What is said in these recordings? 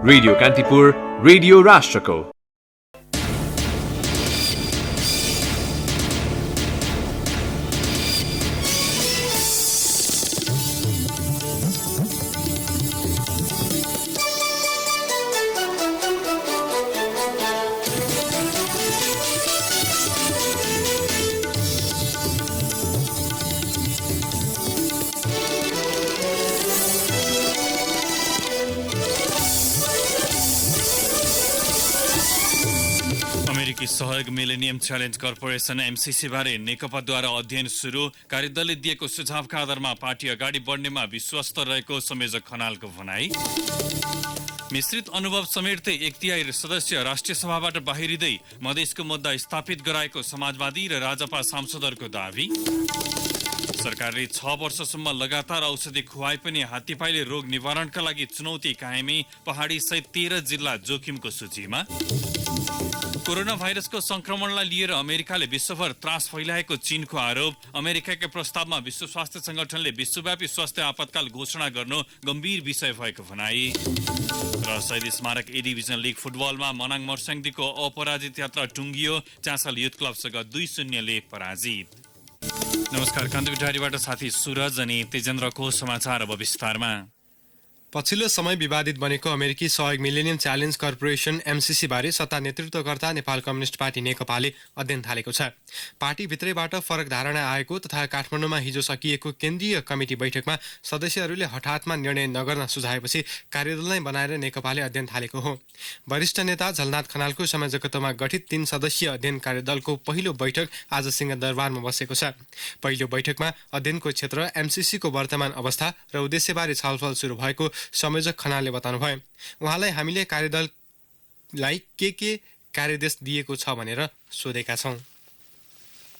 Radio Kantipur, radio राष्ट्रको। सहयोग millennium challenge corporation MCC बारे नेकपाद्वारा अध्ययन सुरु। कार्यदलले दिएको सुझावका आधारमा पार्टी अगाडि बढ्नेमा विश्वस्त रहेको संयोजक खनालको भनाई। मिश्रित अनुभव समेट्दै एक तिहाई सदस्य राष्ट्रिय सभाबाट बाहिरिँदै मधेसको मुद्दा स्थापित गराएको समाजवादी र राजपा सांसदहरूको दावी। सरकारले 6 वर्षसम्म लगातार औषधि खुवाए पनि हात्तीपाइले रोग निवारणका लागि चुनौती कायमै। पहाडी सहित 13 जिल्ला जोखिमको सूचीमा। कोरोना भाइरसको संक्रमणलाई लिएर अमेरिकाले विश्वभर त्रास फैलाएको चीनको आरोप। अमेरिकाकै प्रस्तावमा विश्व स्वास्थ्य संगठनले विश्वव्यापी स्वास्थ्य आपतकाल घोषणा गर्नु गम्भीर विषय भएको भनाई। र शहीद स्मारक ए डिभिजन लिग फुटबलमा मनाङ मर्स्याङदीको अपराजित यात्रा टुङ्गियो। चाँसल युथ क्लबसँग 2-0ले पराजित। नमस्कार, कान्तिपुर डायरीबाट साथी सुरज अनि तेजेन्द्रको समाचार अब विस्तारमा। पछिल्लो समय विवादित बनेको अमेरिकी सहयोग मिलेनियम च्यालेन्ज कर्पोरेसन एमसीसी बारे सत्ता नेतृत्वकर्ता नेपाल कम्युनिस्ट पार्टी नेकपाले अध्ययन थालेको छ। पार्टीभित्रैबाट फरक धारणा आएको तथा काठमाडौँमा हिजो सकिएको केन्द्रीय कमिटी बैठकमा सदस्यहरूले हठातमा निर्णय नगर्न सुझाएपछि कार्यदल नै बनाएर नेकपाले अध्ययन थालेको हो। वरिष्ठ नेता झलनाथ खनालको संयोजकत्वमा गठित 3 सदस्यीय अध्ययन कार्यदलको पहिलो बैठक आज सिंहदरबारमा बसेको छ। पहिलो बैठकमा अध्ययनको क्षेत्र, एमसीसीको वर्तमान अवस्था र उद्देश्यबारे छलफल सुरु भएको संयोजक खनालले बताउनुभयो। उहाँलाई हामीले कार्यदललाई के कार्यदेश दिएको छ भनेर सोधेका छौँ।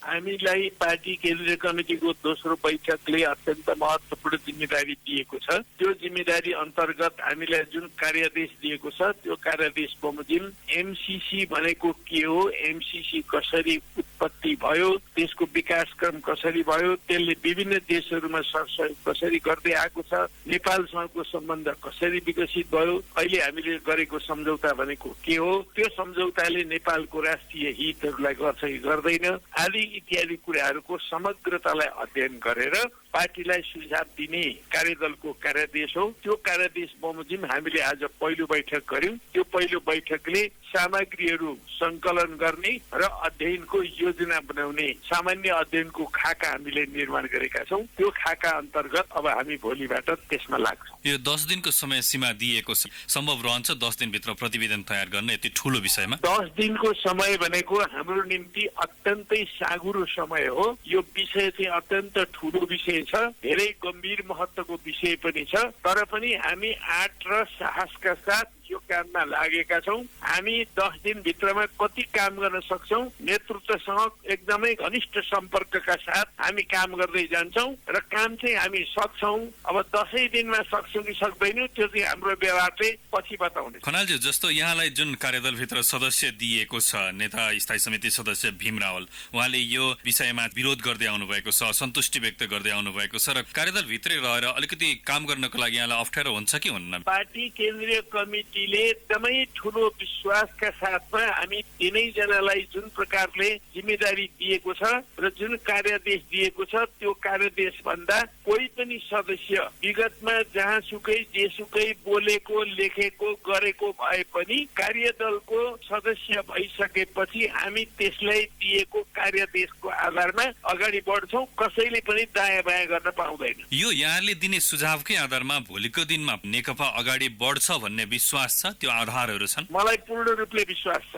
हामीलाई पार्टी केन्द्रीय कमिटीको दोस्रो बैठकले अत्यन्त महत्त्वपूर्ण जिम्मेदारी दिएको छ। त्यो जिम्मेदारी अन्तर्गत हामीलाई जुन कार्यादेश दिएको छ त्यो कार्यादेश बमोजिम एमसीसी भनेको के हो, एमसीसी कसरी उत्पत्ति भयो, त्यसको विकासक्रम कसरी भयो, त्यसले विभिन्न देशहरूमा सहयोग कसरी गर्दै आएको छ, नेपालसँगको सम्बन्ध कसरी विकसित भयो, अहिले हामीले गरेको सम्झौता भनेको के हो, त्यो सम्झौताले नेपालको राष्ट्रिय हितहरूलाई गर्छ कि गर्दैन आदि इत्यादि कुराहरूको समग्रतालाई अध्ययन गरेर पार्टीलाई सुझाव दिने कार्यदलको कार्यादेश हो। त्यो कार्यादेश बमोजिम हामीले आज पहिलो बैठक गर्यौं। त्यो पहिलो बैठकले सामग्रीहरू संकलन गर्ने र अध्ययनको योजना बनाउने सामान्य अध्ययनको खाका हामीले निर्माण गरेका छौँ। त्यो खाका अन्तर्गत अब हामी भोलिबाट त्यसमा लाग्छौँ। यो 10 दिनको समय सीमा दिएको छ, सम्भव रहन्छ 10 दिनभित्र प्रतिवेदन तयार गर्ने यति ठूलो विषयमा? 10 दिनको समय भनेको हाम्रो निम्ति अत्यन्तै साँघुरो समय हो। यो विषय चाहिँ अत्यन्त ठूलो विषय छ, धेरै गम्भीर महत्त्वको विषय पनि छ। तर पनि हामी आँट र साहसका साथ यो काममा लागेका छौँ। हामी 10 दिनभित्रमा कति काम गर्न सक्छौँ, नेतृत्वसँग एकदमै घनिष्ठ सम्पर्कका साथ हामी काम गर्दै जान्छौँ र काम चाहिँ हामी सक्छौँ। अब 10 दिनमा सक्छौँ कि सक्दैनौँ त्यो चाहिँ हाम्रो व्यवहारले पछि बताउने। खनालजी, जस्तो यहाँलाई जुन कार्यदलभित्र सदस्य दिएको छ, नेता स्थायी समिति सदस्य भीम रावल, उहाँले यो विषयमा विरोध गर्दै आउनुभएको छ, असन्तुष्टि व्यक्त गर्दै आउनुभएको छ र कार्यदलभित्रै रहेर अलिकति काम गर्नको लागि यहाँलाई अप्ठ्यारो हुन्छ कि हुन्न? पार्टी केन्द्रीय कमिटीले एकदमै ठूलो विश्वासका साथमा हामी तीनैजनालाई जुन प्रकारले जिम्मेदारी दिएको छ र जुन कार्यादेश दिएको छ त्यो कार्यादेश भन्दा कोही पनि सदस्य विगतमा जहाँसुकै जेसुकै बोलेको लेखेको गरेको भए पनि कार्यदलको सदस्य भइसकेपछि हामी त्यसलाई दिएको कार्यादेशको आधारमा अगाडि बढ्छौँ। कसैले पनि दायाँ बायाँ गर्न पाउँदैन। यो यहाँले दिने सुझावकै आधारमा भोलिको दिनमा नेकपा अगाडि बढ्छ भन्ने विश्वास छ? त्यो आधारहरू छन्? मलाई पूर्ण रूपले विश्वास छ।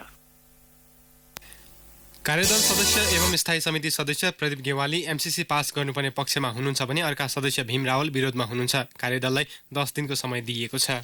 कार्यदल सदस्य एवं स्थायी समिति सदस्य प्रदीप गेवाली एमसीसी पास गर्नुपर्ने पक्षमा हुनुहुन्छ भने अर्का सदस्य भीम रावल विरोधमा हुनुहुन्छ। कार्यदललाई 10 दिनको समय दिइएको छ।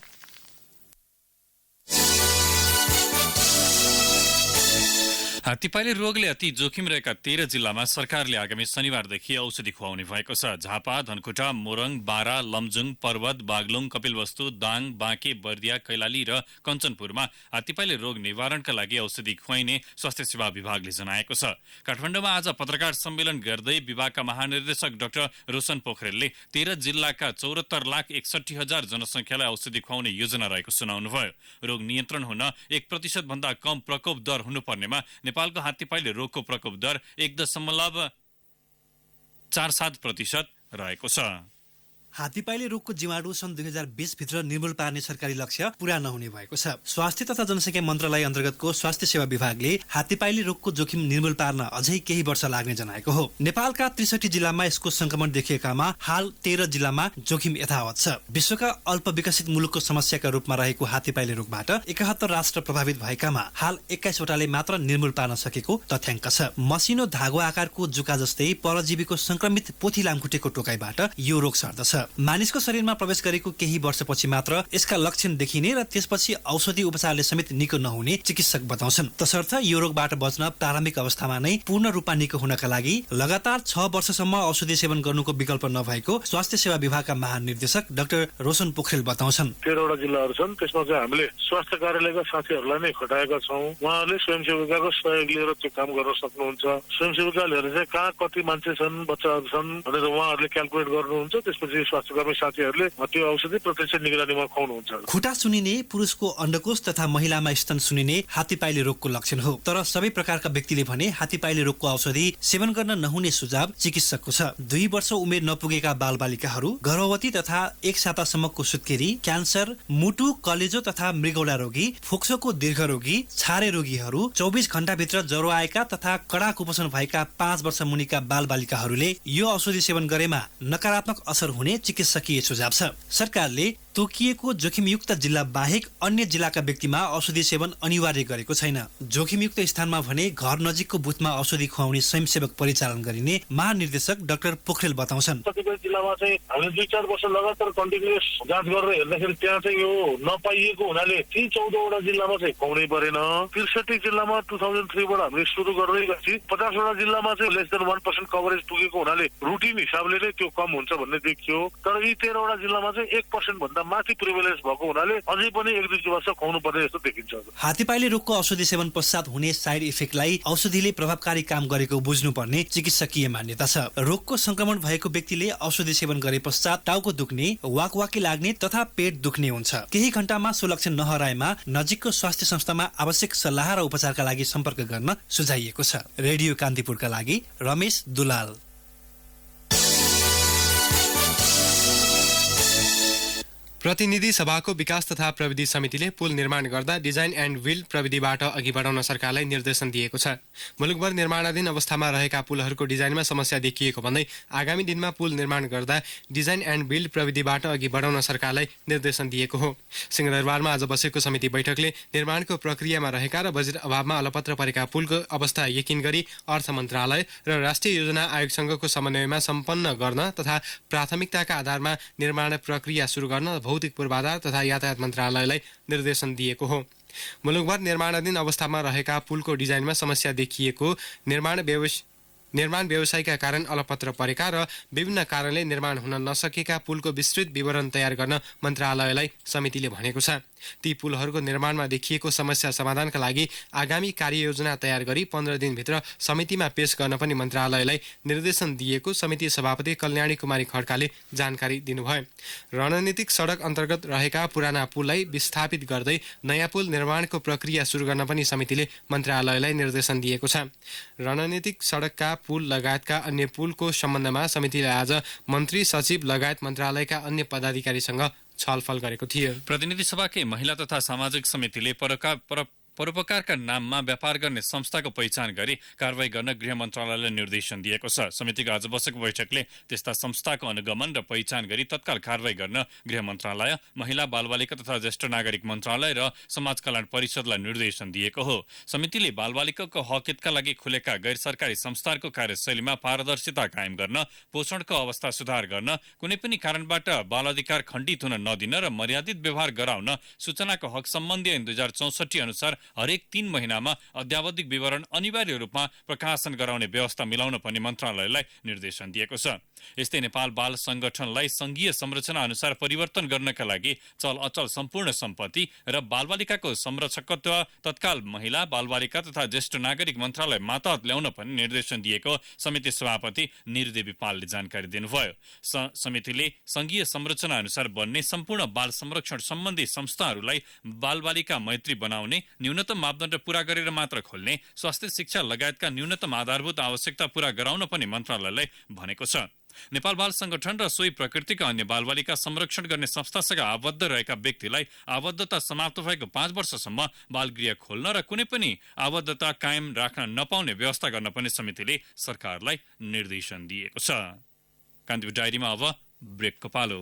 हात्तीपाइले रोगले अति जोखिम रहेका 13 जिल्लामा सरकारले आगामी शनिबारदेखि औषधि खुवाउने भएको छ। झापा, धनकुटा, मोरङ, बारा, लमजुङ, पर्वत, बागलुङ, कपिलवस्तु, दाङ, बाँके, बर्दिया, कैलाली र कञ्चनपुरमा हात्तीपाइले रोग निवारणका लागि औषधि खुवाइने स्वास्थ्य सेवा विभागले जनाएको छ। काठमाडौँमा आज पत्रकार सम्मेलन गर्दै विभागका महानिर्देशक डाक्टर रोशन पोखरेलले 13 जिल्लाका 74,61,000 जनसङ्ख्यालाई औषधि खुवाउने योजना रहेको सुनाउनुभयो। रोग नियन्त्रण हुन 1% भन्दा कम प्रकोप दर हुनुपर्नेमा नेपालको हात्तीपाइले रोगको प्रकोप दर 1.47% रहेको छ। हात्तीपाइले रोगको जीवाणु सन् 2020 भित्र निर्मूल पार्ने सरकारी लक्ष्य पूरा नहुने भएको छ। स्वास्थ्य तथा जनसङ्ख्या मन्त्रालय अन्तर्गतको स्वास्थ्य सेवा विभागले हात्तीपाइले रोगको जोखिम निर्मूल पार्न अझै केही वर्ष लाग्ने जनाएको हो। नेपालका 63 जिल्लामा यसको संक्रमण देखिएकामा हाल 13 जिल्लामा जोखिम यथावत छ। विश्वका अल्प विकसित मुलुकको समस्याका रूपमा रहेको हात्तीपाइले रोगबाट 71 राष्ट्र प्रभावित भएकामा हाल 21 वटाले मात्र निर्मूल पार्न सकेको तथ्याङ्क छ। मसिनो धागो आकारको जुका जस्तै परजीवीको संक्रमित पोथी लामखुट्टेको टोकाइबाट यो रोग सर्दछ। मानिसको शरीरमा प्रवेश गरेको केही वर्षपछि मात्र यसका लक्षण देखिने र त्यसपछि औषधि उपचारले समेत निको नहुने चिकित्सक बताउँछन्। तसर्थ यो रोगबाट बच्न प्रारम्भिक अवस्थामा नै पूर्ण रूपमा निको हुनका लागि लगातार 6 वर्षसम्म औषधि सेवन गर्नुको विकल्प नभएको स्वास्थ्य सेवा विभागका महानिर्देशक डाक्टर रोशन पोखरेल बताउँछन्। 13 वटा जिल्लाहरू छन्, त्यसमा चाहिँ हामीले स्वास्थ्य कार्यालयका साथीहरूलाई नै खटाएका छौँ। उहाँहरूले स्वयंसेविकाको सहयोग लिएर त्यो काम गर्न सक्नुहुन्छ। स्वयंसेविकाहरूले चाहिँ कहाँ कति मान्छे छन्, बच्चाहरू छन् भनेर उहाँहरूले क्यालकुलेट गर्नुहुन्छ। त्यसपछि स्वास्थ्यकर्मी साथीहरूले त्यो औषधि प्रत्यक्ष निगरानीमा खुवाउनुहुन्छ। खुट्टा सुनिने, पुरुषको अण्डकोष तथा महिलामा स्तन सुनिने हात्तीपाइले रोगको लक्षण हो। तर सबै प्रकारका व्यक्तिले भने हात्तीपाइले रोगको औषधि सेवन गर्न नहुने सुझाव चिकित्सकको छ। 2 वर्ष उमेर नपुगेका बालबालिकाहरू, गर्भवती तथा 1 सातासम्मको सुत्केरी, क्यान्सर, मुटु, कलेजो तथा मृगौला रोगी, फोक्सोको दीर्घरोगी, छारे रोगीहरू, 24 घण्टाभित्र ज्वरो आएका तथा कडा कुपोषण भएका 5 वर्ष मुनिका बालबालिकाहरूले यो औषधि सेवन गरेमा नकारात्मक असर हुने चिकित्सकीय सुझाव छ। सरकारले तोकिएको जोखिमयुक्त जिल्ला बाहेक अन्य जिल्लाका व्यक्तिमा औषधि सेवन अनिवार्य गरेको छैन। जोखिमयुक्त स्थानमा भने घर नजिकको बुथमा औषधि खुवाउने स्वयंसेवक परिचालन गरिने महानिर्देशक डाक्टर पोखरेल बताउँछन्। कतिपय जिल्लामा चाहिँ हामीले 2-4 वर्ष लगातार कन्टिन्युअस जाँच गरेर हेर्दाखेरि त्यहाँ चाहिँ यो नपाइएको हुनाले ती 14 वटा जिल्लामा चाहिँ खुवाउनै परेन। 63 जिल्लामा 2003 बाट हामीले सुरु गर्दै गएपछि 50 वटा जिल्लामा चाहिँ लेस देन 1% कभरेज पुगेको हुनाले रुटिन हिसाबले नै त्यो कम हुन्छ भन्ने देखियो। तर यी 13 वटा जिल्लामा चाहिँ 1% भन्दा माथि प्रिभलेन्स भएको हुनाले अझै पनि 1-2 वर्ष खुवाउनु पर्ने जस्तो देखिन्छ। हात्तीपाइले रोगको औषधि सेवन पश्चात हुने साइड इफेक्टलाई औषधिले प्रभावकारी काम गरेको बुझ्नुपर्ने चिकित्सकीय मान्यता छ। रोगको संक्रमण भएको व्यक्तिले औषधि सेवन गरे पश्चात टाउको दुख्ने, वाकवाकी लाग्ने तथा पेट दुख्ने हुन्छ। केही घण्टामा सो लक्षण नहराएमा नजिकको स्वास्थ्य संस्थामा आवश्यक सल्लाह र उपचारका लागि सम्पर्क गर्न सुझाइएको छ। रेडियो कान्तिपुरका लागि रमेश दुलाल। प्रतिनिधि सभाको विकास तथा प्रविधि समितिले पुल निर्माण गर्दा डिजाइन एन्ड बिल्ड प्रविधिबाट अघि बढाउन सरकारलाई निर्देशन दिएको छ। मुलुकभर निर्माणाधीन अवस्थामा रहेका पुलहरूको डिजाइनमा समस्या देखिएको भन्दै आगामी दिनमा पुल निर्माण गर्दा डिजाइन एन्ड बिल्ड प्रविधिबाट अघि बढाउन सरकारलाई निर्देशन दिएको हो। सिंहदरबारमा आज बसेको समिति बैठकले निर्माणको प्रक्रियामा रहेका र बजेट अभावमा अलपत्र परेका पुलको अवस्था यकिन गरी अर्थ मन्त्रालय र राष्ट्रिय योजना आयोगसँगको समन्वयमा सम्पन्न गर्न तथा प्राथमिकताका आधारमा निर्माण प्रक्रिया सुरु गर्न भौतिक पूर्वाधार तथा यातायात मन्त्रालयलाई निर्देशन दिएको हो। मुलुकभर निर्माणाधीन अवस्थामा रहेका पुलको डिजाइनमा समस्या देखिएको, निर्माण व्यवसायका कारण अलपत्र परेका र विभिन्न कारणले निर्माण हुन नसकेका पुलको विस्तृत विवरण तयार गर्न मन्त्रालयलाई समितिले भनेको छ। ती पुलहरूको निर्माणमा देखिएको समस्या समाधानका लागि आगामी कार्ययोजना तयार गरी 15 दिनभित्र समितिमा पेश गर्न पनि मन्त्रालयलाई निर्देशन दिएको समिति सभापति कल्याणी कुमारी खड्काले जानकारी दिनुभयो। रणनीतिक सडक अन्तर्गत रहेका पुराना पुललाई विस्थापित गर्दै नयाँ पुल निर्माणको प्रक्रिया सुरु गर्न पनि समितिले मन्त्रालयलाई निर्देशन दिएको छ। रणनीतिक सडकका पुल लगायतका अन्य पुलको सम्बन्धमा समितिले आज मन्त्री सचिव लगायत मन्त्रालयका अन्य पदाधिकारीसँग छलफल गरेको थियो। प्रतिनिधि सभाकै महिला तथा सामाजिक समितिले परोपकारका नाममा व्यापार गर्ने संस्थाको पहिचान गरी कारवाही गर्न गृह मन्त्रालयलाई निर्देशन दिएको छ। समितिको आज बसेको बैठकले त्यस्ता संस्थाको अनुगमन र पहिचान गरी तत्काल कारवाही गर्न गृह मन्त्रालय, महिला बालबालिका तथा ज्येष्ठ नागरिक मन्त्रालय र समाज कल्याण परिषदलाई निर्देशन दिएको हो। समितिले बालबालिकाको हकहितका लागि खुलेका गैर सरकारी संस्थाहरूको कार्यशैलीमा पारदर्शिता कायम गर्न, पोषणको अवस्था सुधार गर्न, कुनै पनि कारणबाट बाल अधिकार खण्डित हुन नदिन र मर्यादित व्यवहार गराउन सूचनाको हक सम्बन्धी ऐन 2064 अनुसार हरेक 3 महिनामा अद्यावधिक विवरण अनिवार्य रूपमा प्रकाशन गराउने व्यवस्था मिलाउन पनि मन्त्रालयलाई निर्देशन दिएको छ। यस्तै नेपाल बाल संगठनलाई संघीय संरचना अनुसार परिवर्तन गर्नका लागि चल अचल सम्पूर्ण सम्पत्ति र बालबालिकाको संरक्षकत्व तत्काल महिला बालबालिका तथा ज्येष्ठ नागरिक मन्त्रालय मातहत ल्याउन पनि निर्देशन दिएको समिति सभापति निरुदेवी पालले जानकारी दिनुभयो। समितिले संघीय संरचना अनुसार बन्ने सम्पूर्ण बाल संरक्षण सम्बन्धी संस्थाहरूलाई बालबालिका मैत्री बनाउने, न्यूनतम मापदण्ड पूरा गरेर मात्र खोल्ने, स्वास्थ्य शिक्षा लगायतका न्यूनतम आधारभूत आवश्यकता पूरा गराउन पनि मन्त्रालयलाई भनेको छ। नेपाल बाल संगठन र सोही प्रकृतिका अन्य बालबालिका संरक्षण गर्ने संस्थासँग आबद्ध रहेका व्यक्तिलाई आबद्धता समाप्त भएको 5 वर्षसम्म बालगृह खोल्न र कुनै पनि आबद्धता कायम राख्न नपाउने व्यवस्था गर्न पनि समितिले सरकारलाई निर्देशन दिएको छ। कान्तिपुर डायरीमा अब ब्रेकको पालो।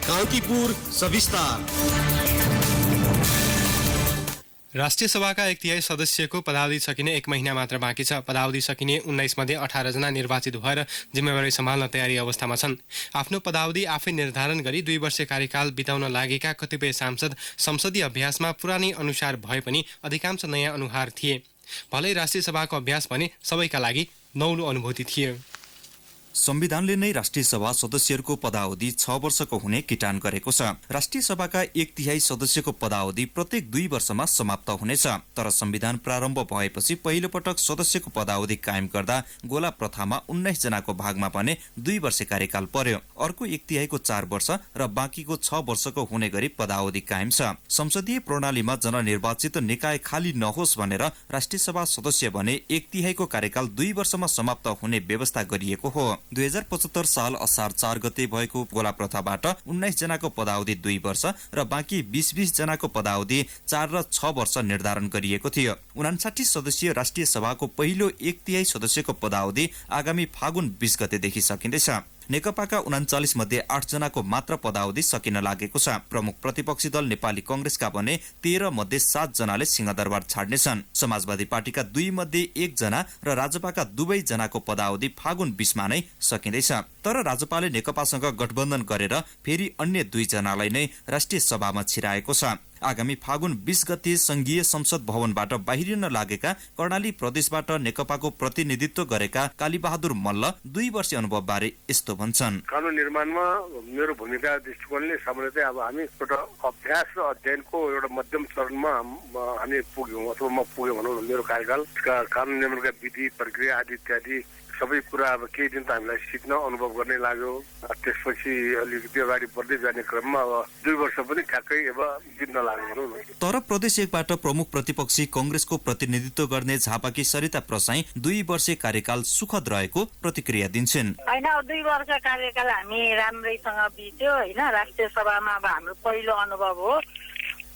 कान्तिपुर सविस्तार। राष्ट्रिय सभाका 1/3 सदस्यको पदावधि सकिने 1 महिना मात्र बाँकी छ। पदावधि सकिने 19 मध्ये 18 जना निर्वाचित भएर जिम्मेवारी सम्हाल्न तयारी अवस्थामा छन्। आफ्नो पदावधि आफै निर्धारण गरी 2 वर्ष कार्यकाल बिताउन लागेका कतिपय सांसद संसदीय अभ्यासमा पुरानै अनुसार भए पनि अधिकांश नयाँ अनुहार थिए। भलै राष्ट्रिय सभाको अभ्यास भने सबैका लागि नौलो अनुभूति थियो। संविधानले नै राष्ट्रिय सभा सदस्यहरूको पदावधि 6 वर्षको हुने किटान गरेको छ। राष्ट्रिय सभाका 1/3 सदस्यको पदावधि प्रत्येक 2 वर्षमा समाप्त हुनेछ। तर संविधान प्रारम्भ भएपछि पहिलो पटक सदस्यको पदावधि कायम गर्दा गोला प्रथामा 19 जनाको भागमा भने 2 वर्ष कार्यकाल पर्यो। अर्को 1/3 को 4 वर्ष र बाँकीको 6 वर्षको हुने गरी पदावधि कायम छ। संसदीय प्रणालीमा जननिर्वाचित निकाय खाली नहोस् भनेर राष्ट्रिय सभा सदस्य भने 1/3 को कार्यकाल 2 वर्षमा समाप्त हुने व्यवस्था गरिएको हो। 2075 साल असार 4 गते भएको गोला प्रथाबाट 19 जनाको पदावधि 2 वर्ष र बाँकी 20 जनाको पदावधि 4 र 6 वर्ष निर्धारण गरिएको थियो। 59 सदस्यीय राष्ट्रिय सभाको पहिलो 1/3 सदस्यको पदावधि आगामी फागुन 20 गतेदेखि सकिँदैछ। नेकपाका 39 मध्ये 8 जनाको मात्र पदावधि सकिन लागेको छ। प्रमुख प्रतिपक्षी दल नेपाली कंग्रेसका भने 13 मध्ये 7 जनाले सिंहदरबार छाड्नेछन्। समाजवादी पार्टीका 2 मध्ये 1 जना र राजपाका 2 जनाको पदावधि फागुन 20 मा नै सकिँदैछ। तर राजपाले नेकपासँग गठबन्धन गरेर फेरि अन्य 2 जनालाई नै राष्ट्रिय सभामा छिराएको छ। आगामी फागुन 20 गते संघीय संसद भवनबाट बाहिरिन लागेका कर्णाली प्रदेशबाट नेकपाको प्रतिनिधित्व गरेका कालीबहादुर मल्ल 2 वर्ष अनुभव बारे यस्तो भन्छन्। कानून निर्माणमा मेरो भूमिका दृष्टिकोणले सामान्यतया अब हामी एउटा अभ्यास र अध्ययनको एउटा मध्यम चरणमा हामी पुग्यौं अथवा म पुग्यौं भनौँ। मेरो कार्यकाल कानून निर्माणका विधि प्रक्रिया आदि इत्यादि सबै कुरा अब केही दिन त हामीलाई सिक्न अनुभव गर्ने लाग्यो। त्यसपछि अलिकति अगाडि बढ्दै जाने क्रममा अब 2 वर्ष पनि ठ्याक्कै अब बित्न लाग्यो। तर प्रदेश 1 बाट प्रमुख प्रतिपक्षी कंग्रेसको प्रतिनिधित्व गर्ने झापाकी सरिता प्रसाई 2 वर्ष कार्यकाल सुखद रहेको प्रतिक्रिया दिन्छन्। हैन 2 वर्ष कार्यकाल हामी राम्रैसँग बित्यो हैन। राष्ट्रिय सभामा अब हाम्रो पहिलो अनुभव हो।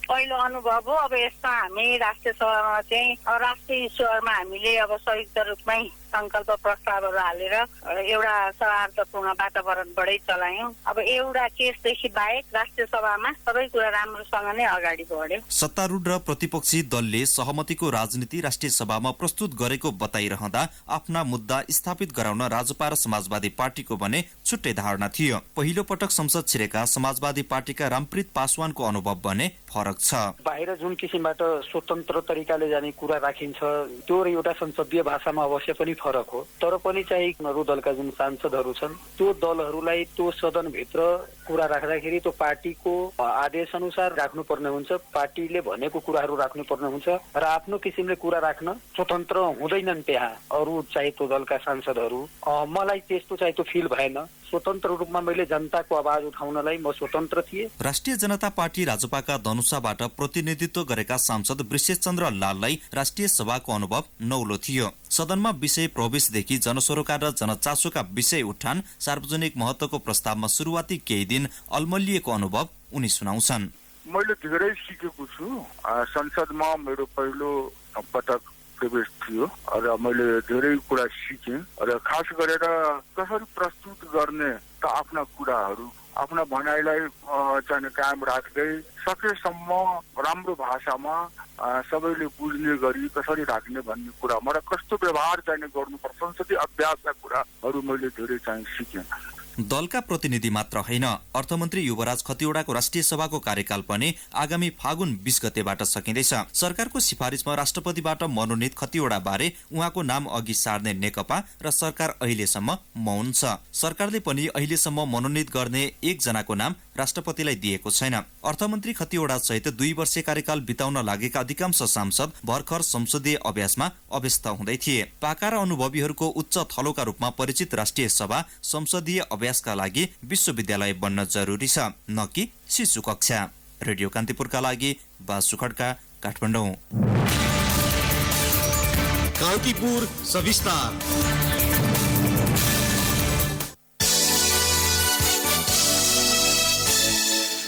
अब यसमा हामी राष्ट्रिय सभामा चाहिँ राष्ट्रिय ईश्वरमा हामीले अब संयुक्त रूपमै संकल्प प्रस्तावहरू हालेर एउटा सौहार्दपूर्ण वातावरणबाटै चलायौं। अब एउटा केसदेखि बाहेक राष्ट्रिय सभामा सबै कुरा राम्रोसँग नै अगाडि बढ्यो। सत्तारूढ र प्रतिपक्षी दलले सहमतिको राजनीति राष्ट्रिय सभामा प्रस्तुत गरेको बताइरहँदा आफ्ना मुद्दा स्थापित गराउन राजपा र समाजवादी पार्टीको भने छुट्टै धारणा थियो। पहिलो पटक संसद छिरेका समाजवादी पार्टीका रामप्रीत पासवानको अनुभव भने फरक छ। बाहिर जुन किसिमबाट स्वतन्त्र तरिकाले जाने कुरा राखिन्छ त्यो एउटा संसदीय भाषामा अवश्य पनि फरक हो। तर पनि चाहिँ अरू दलका जुन सांसदहरू छन् त्यो दलहरूलाई त्यो सदनभित्र कुरा राख्दाखेरि त्यो पार्टीको आदेश अनुसार राख्नुपर्ने हुन्छ। पार्टीले भनेको कुराहरू राख्नुपर्ने हुन्छ र आफ्नो किसिमले कुरा राख्न स्वतन्त्र हुँदैनन् त्यहाँ अरू चाहिँ त्यो दलका सांसदहरू। मलाई त्यस्तो चाहिँ त्यो फिल भएन। स्वतन्त्र रूपमा मैले जनताको आवाज उठाउनलाई म स्वतन्त्र थिएँ। राष्ट्रिय जनता पार्टी राजपाका धनुषाबाट प्रतिनिधित्व गरेका सांसद वृषेशचन्द्र लाललाई राष्ट्रिय सभाको अनुभव नौलो थियो। सदनमा विषय प्रवेशदेखि जनसरोकार र जनचासोका विषय उठान सार्वजनिक महत्वको प्रस्तावमा सुरुवाती केही दिन अल्मलिएको अनुभव उनी सुनाउँछन्। मैले धेरै सिकेको छु। संसदमा मेरो पहिलो पटक प्रवेश थियो र मैले धेरै कुरा सिकेँ र खास गरेर कसरी प्रस्तुत गर्ने त आफ्ना कुराहरू आफ्ना भनाइलाई चाहिँ कायम राख्दै सकेसम्म राम्रो भाषामा सबैले बुझ्ने गरी कसरी राख्ने भन्ने कुरामा र कस्तो व्यवहार चाहिँ गर्नुपर्छ संसदीय अभ्यासका कुराहरू मैले धेरै चाहिँ सिकेँ। दलका प्रतिनिधि मात्र होइन, अर्थमन्त्री युवराज खतिवडाको राष्ट्रिय सभाको कार्यकाल पनि आगामी फागुन 20 गतेबाट सकिँदैछ। सरकारको सिफारिसमा राष्ट्रपतिबाट मनोनित खतिवडा बारे उहाँको नाम अघि सार्ने नेकपा र सरकार अहिलेसम्म मौन छ। सरकारले पनि अहिलेसम्म मनोनित गर्ने एकजनाको नाम राष्ट्रपतिलाई दिएको छैन। अर्थमन्त्री खतिवडा सहित 2 वर्षीय कार्यकाल बिताउन लागेका अधिकांश सांसद भर्खर संसदीय अभ्यासमा अभ्यस्त हुँदै थिए। पाका र अनुभवीहरूको उच्च थलोका रूपमा परिचित राष्ट्रिय सभा संसदीय अभ्यासका लागि विश्वविद्यालय बन्न जरुरी छ, न कि शिशु कक्षा। रेडियो कान्तिपुरका लागि बासु खड्का, काठमाडौँ। कान्तिपुर सविस्तार।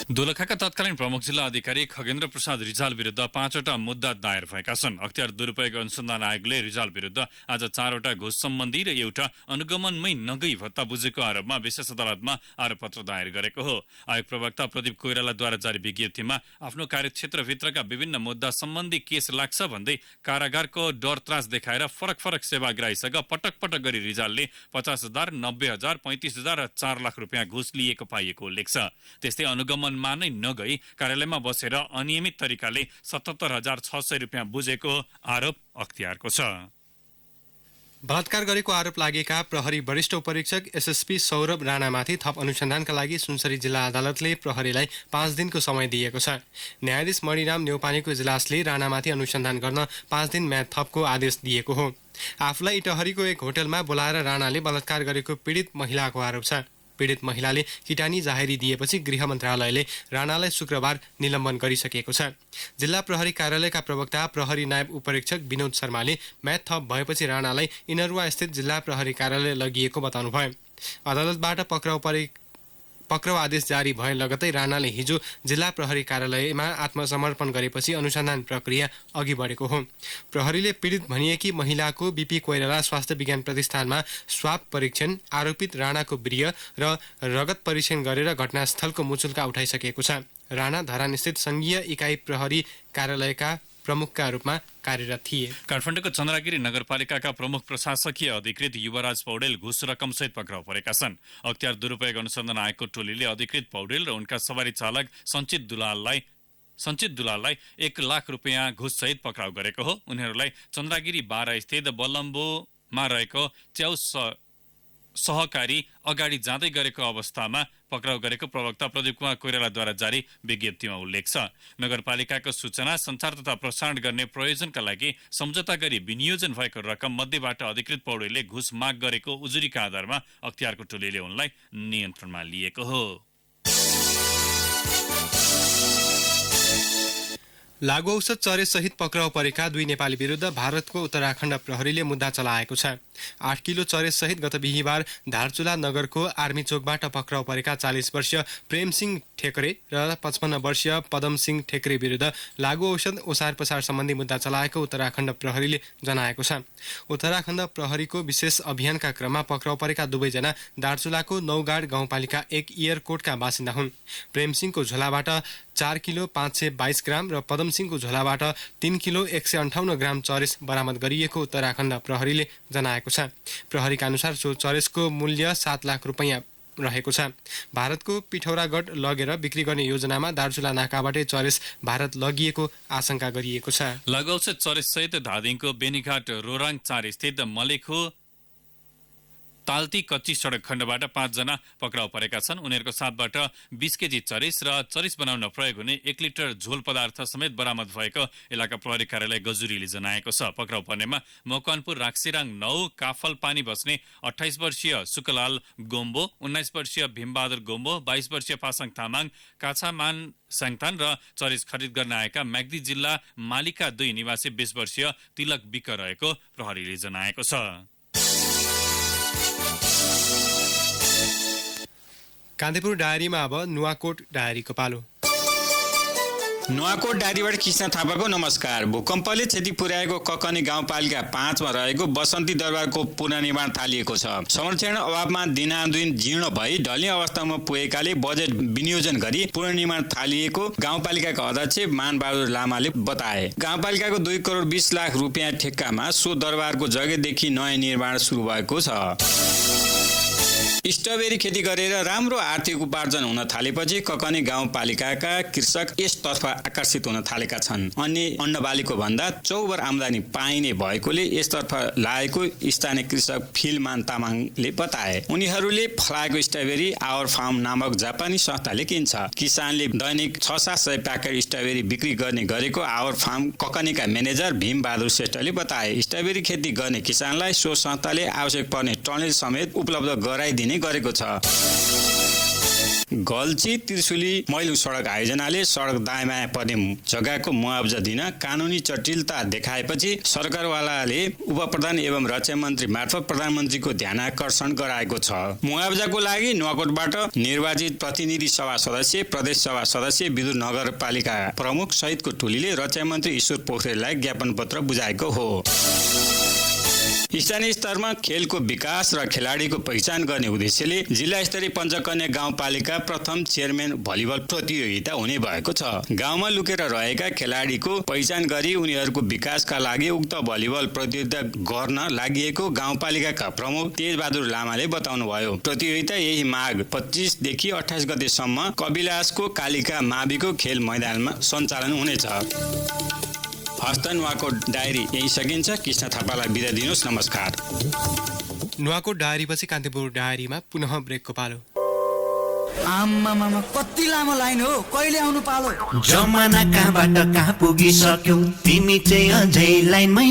दोलखाका तत्कालीन प्रमुख जिल्ला अधिकारी खगेन्द्र प्रसाद रिजाल विरुद्ध 5वटा मुद्दा दायर भएका छन्। अख्तियार दुरुपयोग अनुसन्धान आयोगले रिजाल विरुद्ध आज 4वटा घुस सम्बन्धी र एउटा अनुगमनमै नगई भत्ता बुझेको आरोपमा विशेष अदालतमा आरोपपत्र दायर गरेको हो। आयोग प्रवक्ता प्रदीप कोइरालाद्वारा जारी विज्ञप्तिमा आफ्नो कार्यक्षेत्रभित्रका विभिन्न मुद्दा सम्बन्धी केस लाग्छ भन्दै कारागारको डर त्रास देखाएर फरक फरक सेवाग्राहीसँग पटक पटक गरी रिजालले 50,000, 90,000, 35,000 र 4 लाख रुपियाँ घुस लिएको पाइएको उल्लेख छ। त्यस्तै अनुगमन नै नगई कार्यालयमा बसेर अनियमित तरिकाले 77,600 रुपियाँ बुझेको आरोप अख्तियारको छ। बलात्कार गरेको आरोप लागेका प्रहरी वरिष्ठ उपरीक्षक एसएसपी सौरभ राणामाथि थप अनुसन्धानका लागि सुनसरी जिल्ला अदालतले प्रहरीलाई 5 दिनको समय दिएको छ। न्यायाधीश मणिराम न्यौपानेको इजलासले राणामाथि अनुसन्धान गर्न 5 दिन म्याद थपको आदेश दिएको हो। आफूलाई इटहरीको एक होटलमा बोलाएर राणाले बलात्कार गरेको पीडित महिलाको आरोप छ। पीडित महिलाले किटानी जाहेरी दिएपछि गृह मन्त्रालयले राणालाई शुक्रबार निलम्बन गरिसकेको छ। जिल्ला प्रहरी कार्यालयका प्रवक्ता प्रहरी नायब उपरीक्षक विनोद शर्माले म्याद थप भएपछि राणालाई इनरुवा स्थित जिल्ला प्रहरी कार्यालय लगिएको बताउनुभयो। अदालतबाट पक्राउ आदेश जारी भए लगतै राणाले हिजो जिल्ला प्रहरी कार्यालयमा आत्मसमर्पण गरेपछि अनुसन्धान प्रक्रिया अघि बढेको हो। प्रहरीले पीडित भनिएकी महिलाको बीपी कोइराला स्वास्थ्य विज्ञान प्रतिष्ठानमा स्वाब परीक्षण, आरोपित राणाको वीर्य र रगत परीक्षण गरेर घटनास्थलको मुचुल्का उठाइसकेको छ। राणा धरानस्थित संघीय इकाइ प्रहरी कार्यालयका प्रमुखका रूपमा कार्यरत थिए। काठमाडौँको चन्द्रगिरी नगरपालिकाका प्रमुख प्रशासकीय अधिकृत युवराज पौडेल घुस रकमसहित पक्राउ परेका छन्। अख्तियार दुरुपयोग अनुसन्धान आयोगको टोलीले अधिकृत पौडेल र उनका सवारी चालक सञ्चित दुलाललाई 1 लाख रुपियाँ घुससहित पक्राउ गरेको हो। उनीहरूलाई चन्द्रगिरी 12 स्थित बलम्बोमा रहेको च्याउ सहकारी अगाडि जाँदै गरेको अवस्थामा पक्राउ गरेको प्रवक्ता प्रदीप कुमार कोइरालाद्वारा जारी विज्ञप्तिमा उल्लेख छ। नगरपालिकाको सूचना, सञ्चार तथा प्रसारण गर्ने प्रयोजनका लागि सम्झौता गरी विनियोजन भएको रकम मध्येबाट अधिकृत पौडेलले घुस माग गरेको उजुरीका आधारमा अख्तियारको टोलीले उनलाई नियन्त्रणमा लिएको हो। लागु औषध चरेसहित पक्राउ परेका 2 नेपाली विरुद्ध भारतको उत्तराखण्ड प्रहरीले मुद्दा चलाएको छ। 8 किलो चरेसहित गत बिहिबार धारचुला नगरको आर्मी चोकबाट पक्राउ परेका 40 वर्षीय प्रेमसिंह ठेकरे र 55 वर्षीय पदमसिंह ठेकरे विरुद्ध लागु औषध ओसार पसार सम्बन्धी मुद्दा चलाएको उत्तराखण्ड प्रहरीले जनाएको छ। उत्तराखण्ड प्रहरीको विशेष अभियानका क्रममा पक्राउ परेका दुवैजना दार्चुलाको नौगाड गाउँपालिका 1 इयरकोटका बासिन्दा हुन्। प्रेमसिंहको झोलाबाट 4 किलो 522 ग्राम र पदमसिंहको झोलाबाट 3 किलो 158 ग्राम चरेस बरामद गरिएको उत्तराखण्ड प्रहरीले जनाएको छ। प्रहरीका अनुसार सो चरेसको मूल्य 7 लाख रुपियाँ रहेको छ। भारतको पिठौरागढ लगेर बिक्री गर्ने योजनामा दार्चुला नाकाबाटै चरेस भारत लगिएको आशंका गरिएको छ। लागु औषध चरेससहित धादिङको बेनीघाट रोराङ 4 स्थित मलेखो ताल्ती कच्ची सडक खण्डबाट 5 जना पक्राउ परेका छन्। उनीहरूको साथबाट 20 केजी चरिस र चरिस बनाउन प्रयोग हुने 1 लिटर झोल पदार्थ समेत बरामद भएको इलाका प्रहरी कार्यालय गजुरीले जनाएको छ। पक्राउ पर्नेमा मकवानपुर राक्सिराङ 9 काफल पानी बस्ने 28 वर्षीय सुकलाल गोम्बो, 19 वर्षीय भीमबहादुर गोम्बो, 22 वर्षीय पासाङ तामाङ, काछामान सङ्तान र चरिस खरिद गर्न आएका म्याग्दी जिल्ला मालिका 2 निवासी 20 वर्षीय तिलक विक रहेको प्रहरीले जनाएको छ। कान्तिपुर डायरीमा अब नुवाकोट डायरीको पालो। नुवाकोट डायरीबाट कृष्ण थापाको नमस्कार। भूकम्पले क्षति पुर्याएको ककनी गाउँपालिका 5 मा रहेको बसन्ती दरबारको पुनर्निर्माण थालिएको छ। संरक्षण अभावमा दिनादिन जीर्ण भई ढल्ने अवस्थामा पुगेकाले बजेट विनियोजन गरी पुनर्निर्माण थालिएको गाउँपालिकाका अध्यक्ष मानबहादुर लामाले बताए। गाउँपालिकाको 2 करोड 20 लाख रुपियाँ ठेक्कामा सो दरबारको जग्गादेखि नयाँ निर्माण सुरु भएको छ। स्ट्रबेरी खेती गरेर राम्रो आर्थिक उपार्जन हुन थालेपछि ककनी गाउँपालिकाका कृषक यसतर्फ आकर्षित हुन थालेका छन्। अन्य अन्नबालीको भन्दा चौबर आम्दानी पाइने भएकोले यसतर्फ लागेको स्थानीय कृषक फिलमान तामाङले बताए। उनीहरूले फलाएको स्ट्रबेरी आवर फार्म नामक जापानी संस्थाले किन्छ। किसानले दैनिक 600-700 प्याकेट स्ट्रबेरी बिक्री गर्ने गरेको आवर फार्म ककनीका म्यानेजर भीम बहादुर श्रेष्ठले बताए। स्ट्रबेरी खेती गर्ने किसानलाई सो संस्थाले आवश्यक पर्ने टनेल समेत उपलब्ध गराइदिने गरेको छ। गल्ची त्रिशुली मैलु सडक आयोजनाले सडक दायाँ पर्ने जग्गाको मुआवजा दिन कानुनी जटिलता देखाएपछि सरकारवालाले उपप्रधान एवं रक्षा मन्त्री मार्फत प्रधानमन्त्रीको ध्यानाकर्षण गराएको छ। मुआवजाको लागि नुवाकोटबाट निर्वाचित प्रतिनिधि सभा सदस्य, प्रदेश सभा सदस्य, विदुर नगरपालिका प्रमुख सहितको टोलीले रक्षा मन्त्री ईश्वर पोखरेललाई ज्ञापन पत्र बुझाएको हो। स्थानीय स्तरमा खेलको विकास र खेलाडीको पहिचान गर्ने उद्देश्यले जिल्ला स्तरीय पञ्चकन्या गाउँपालिका प्रथम चेयरम्यान भलिबल प्रतियोगिता हुने भएको छ। गाउँमा लुकेर रहेका खेलाडीको पहिचान गरी उनीहरूको विकासका लागि उक्त भलिबल प्रतियोगिता गर्न लागि गाउँपालिकाका प्रमुख तेजबहादुर लामाले बताउनुभयो। प्रतियोगिता यही माघ 25 देखि 28 गतेसम्म कविलासको कालिका माविको खेल मैदानमा सञ्चालन हुनेछ। हस्त नुवाकोट डायरी यही सकिन्छ। कृष्ण थापालाई बिदा दिनुहोस्। नमस्कार। नुवाकोट डायरीपछि कान्तिपुर डायरीमा पुनः ब्रेकको पालो। आम्मामा कति लामो लाइन हो, कहिले आउनु पालो? जमाना कहाँबाट कहाँ पुगिसक्यौ, तिमी चाहिँ अझै लाइनमै।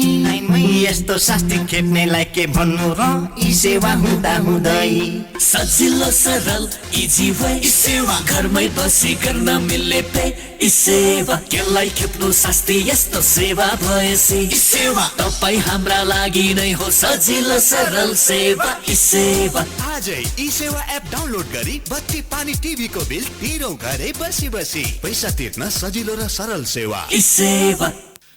यस्तो शास्ति खेप्नेलाई के भन्नु र, यी सेवा हुँदा हुँदै सजिलो सरल इजी वे सेवा, घरमै बसी गर्न मिल्ने पे सेवा, केलाई खेप्नु शास्ति यस्तो सेवा भएसी सेवा तपाईँ हाम्रा लागि नै हो सजिलो सरल सेवा सेवा। आजै ई सेवा एप डाउनलोड गरी बत्ती पानी टिभी को बिल तिरौ घरै बसी बसी, पैसा तिर्न सजिलो र सरल सेवा सेवा।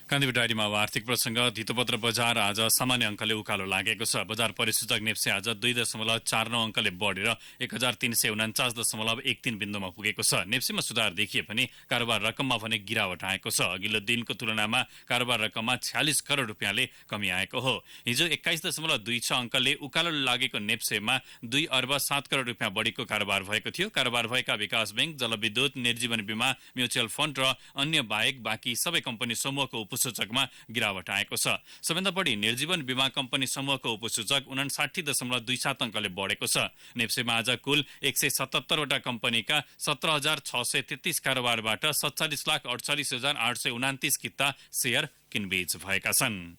कान्तिपुर डायरीमा अब आर्थिक प्रसङ्ग। धितोपत्र बजार आज सामान्य अङ्कले उकालो लागेको छ। बजार परिसूचक नेप्से आज 2.49 अङ्कले बढेर 1349.13 बिन्दुमा पुगेको छ। नेप्सेमा सुधार देखिए पनि कारोबार रकममा भने गिरावट आएको छ। अघिल्लो दिनको तुलनामा कारोबार रकममा 46 करोड रुपियाँले कमी आएको हो। हिजो 21.26 अङ्कले उकालो लागेको नेप्सेमा 2 अर्ब 7 करोड रुपियाँ बढीको कारोबार भएको थियो। कारोबार भएका विकास बैंक, जलविद्युत, निर्जीवन बीमा, म्युचुअल फन्ड र अन्य बाहेक बाँकी सबै कम्पनी समूहको उपसूचकमा गिरावट आएको छ। सबैभन्दा बढी निर्जीवन बीमा कम्पनी समूहको उपसूचक 59.27 अङ्कले बढेको छ। नेप्सेमा आज कुल 177 वटा कम्पनीका 17,633 कारोबारबाट 47,48,829 किता शेयर किनबेच भएका छन्।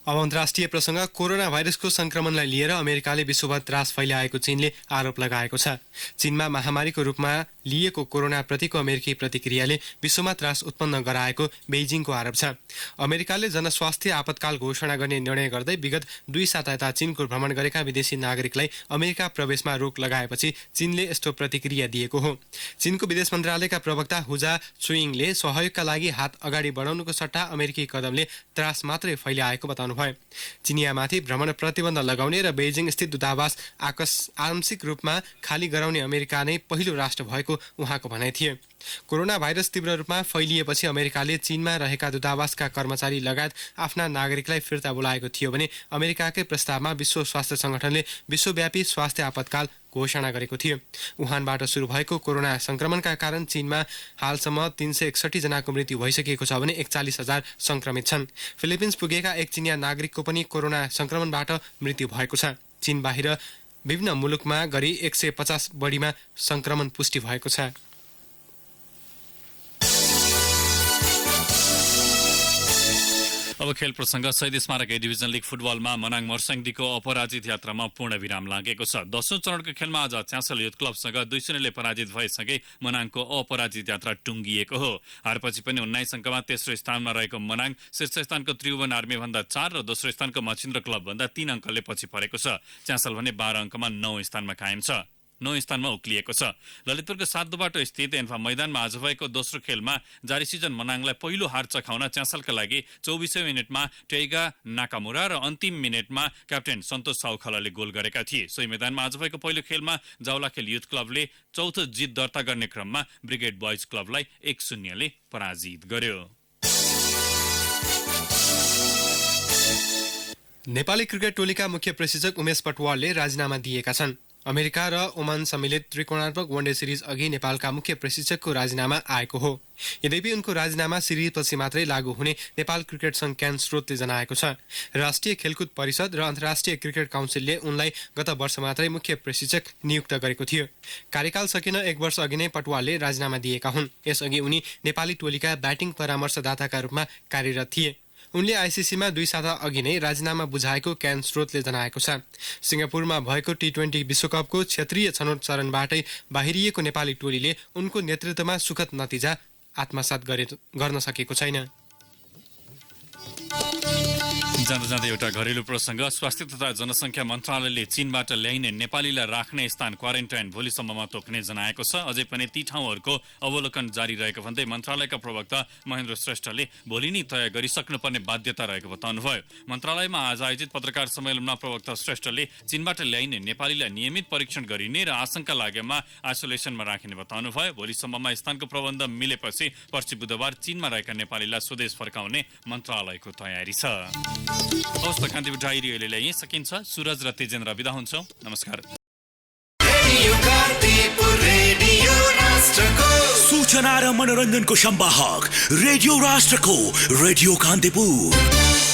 अब अन्तर्राष्ट्रिय प्रसङ्ग। कोरोना भाइरसको संक्रमणलाई लिएर अमेरिकाले विश्वभर त्रास फैलाएको चीनले आरोप लगाएको छ। चीनमा महामारीको रूपमा लिएको कोरोना प्रतिको अमेरिकी प्रतिक्रियाले विश्वमा त्रास उत्पन्न गराएको बेइजिङको आरोप छ। अमेरिकाले जनस्वास्थ्य आपतकाल घोषणा गर्ने निर्णय गर्दै विगत 2 साता यता चीनको भ्रमण गरेका विदेशी नागरिकलाई अमेरिका प्रवेशमा रोक लगाएपछि चीनले यस्तो प्रतिक्रिया दिएको हो। चीनको विदेश मन्त्रालयका प्रवक्ता हुजा चुइङले सहयोगका लागि हात अगाडि बढाउनुको सट्टा अमेरिकी कदमले त्रास मात्रै फैलाएको बताउनु भयो। चिनियामाथि भ्रमण प्रतिबन्ध लगाउने र बेइजिङ स्थित दूतावास आंशिक रूपमा खाली गराउने अमेरिका नै पहिलो राष्ट्र भएको उहाँको भनाइ थियो। कोरोना भाइरस तीव्र रूपमा फैलिएपछि अमेरिकाले चीनमा रहेका दूतावासका कर्मचारी लगायत आफ्ना नागरिकलाई फिर्ता बोलाएको थियो भने अमेरिकाकै प्रस्तावमा विश्व स्वास्थ्य संगठनले विश्वव्यापी स्वास्थ्य आपतकाल घोषणा गरेको थियो। वुहानबाट सुरु भएको कोरोना संक्रमणका कारण चीनमा हालसम्म 361 जनाको मृत्यु भइसकेको छ भने 41,000 संक्रमित छन्। फिलिपिन्स पुगेका एक चिनिया नागरिकको पनि कोरोना संक्रमणबाट मृत्यु भएको छ। चीन बाहिर विभिन्न मुलुकमा गरी 150 बढीमा संक्रमण पुष्टि भएको छ। अब खेल प्रसङ्ग। शहीद स्मारक ए डिभिजन लिग फुटबलमा मनाङ मर्स्याङदीको अपराजित यात्रामा पूर्ण विराम लागेको छ। 10औं चरणको खेलमा आज च्यासल युथ क्लबसँग 2-0 पराजित भएसँगै मनाङको अपराजित यात्रा टुङ्गिएको हो। हारपछि पनि 19 अङ्कमा तेस्रो स्थानमा रहेको मनाङ शीर्ष स्थानको त्रिभुवन आर्मीभन्दा 4 र दोस्रो स्थानको मच्छिन्द्र क्लबभन्दा 3 अङ्कले पछि परेको छ। च्यासल भने 12 अङ्कमा 9 स्थानमा कायम छ। 9 स्थानमा उक्लिएको छ। ललितपुरको 7 बाटो स्थित एन्फा मैदानमा आज भएको दोस्रो खेलमा जारी सिजन मनाङलाई पहिलो हार चखाउन च्यासलका लागि 24औं मिनेटमा टेइगा नाकामुरा र अन्तिम मिनेटमा क्याप्टेन सन्तोष साउखलाले गोल गरेका थिए। सोही मैदानमा आज भएको पहिलो खेलमा जाउलाखेल युथ क्लबले चौथो जित दर्ता गर्ने क्रममा ब्रिगेड बोइज क्लबलाई 1-0 ले पराजित गर्यो। नेपाली क्रिकेट टोलीका मुख्य प्रशिक्षक उमेश पटवालले राजीनामा दिएका छन्। अमेरिका र ओमान सम्मिलित त्रिकोणात्मक वनडे सिरिज अघि नेपालका मुख्य प्रशिक्षकको राजीनामा आएको हो। यद्यपि उनको राजीनामा सिरिजपछि मात्रै लागू हुने नेपाल क्रिकेट सङ्घ क्यान स्रोतले जनाएको छ। राष्ट्रिय खेलकुद परिषद र अन्तर्राष्ट्रिय क्रिकेट काउन्सिलले उनलाई गत वर्ष मात्रै मुख्य प्रशिक्षक नियुक्त गरेको थियो। कार्यकाल सकिन 1 वर्ष अघि नै पटवालले राजीनामा दिएका हुन्। यसअघि उनी नेपाली टोलीका ब्याटिङ परामर्शदाताका रूपमा कार्यरत थिए। उनले आइसिसीमा 2 साता अघि नै राजीनामा बुझाएको क्यान स्रोतले जनाएको छ। सिङ्गापुरमा भएको T20 विश्वकपको क्षेत्रीय छनौट चरणबाटै बाहिरिएको नेपाली टोलीले उनको नेतृत्वमा सुखद नतिजा आत्मसात गर्न सकेको छैन। जाँदा जाँदै एउटा घरेलु प्रसङ्ग। स्वास्थ्य तथा जनसङ्ख्या मन्त्रालयले चीनबाट ल्याइने नेपालीलाई राख्ने स्थान क्वारेन्टाइन भोलिसम्ममा तोक्ने जनाएको छ। अझै पनि ती ठाउँहरूको अवलोकन जारी रहेको भन्दै मन्त्रालयका प्रवक्ता महेन्द्र श्रेष्ठले भोलि नै तय गरिसक्नुपर्ने बाध्यता रहेको बताउनुभयो। मन्त्रालयमा आज आयोजित पत्रकार सम्मेलनमा प्रवक्ता श्रेष्ठले चीनबाट ल्याइने नेपालीलाई नियमित परीक्षण गरिने र आशंका लागेमा आइसोलेसनमा राखिने बताउनुभयो। भोलिसम्ममा स्थानको प्रबन्ध मिलेपछि पर्सि बुधबार चीनमा रहेका नेपालीलाई स्वदेश फर्काउने मन्त्रालयको तयारी छ। हवस् त कान्तिपुर डायरी अहिले यहीँ सकिन्छ। सुरज र तेजेन्द्र बिदा हुन्छौँ। नमस्कार। सूचना र मनोरञ्जनको संवाहक रेडियो राष्ट्रको रेडियो कान्तिपुर।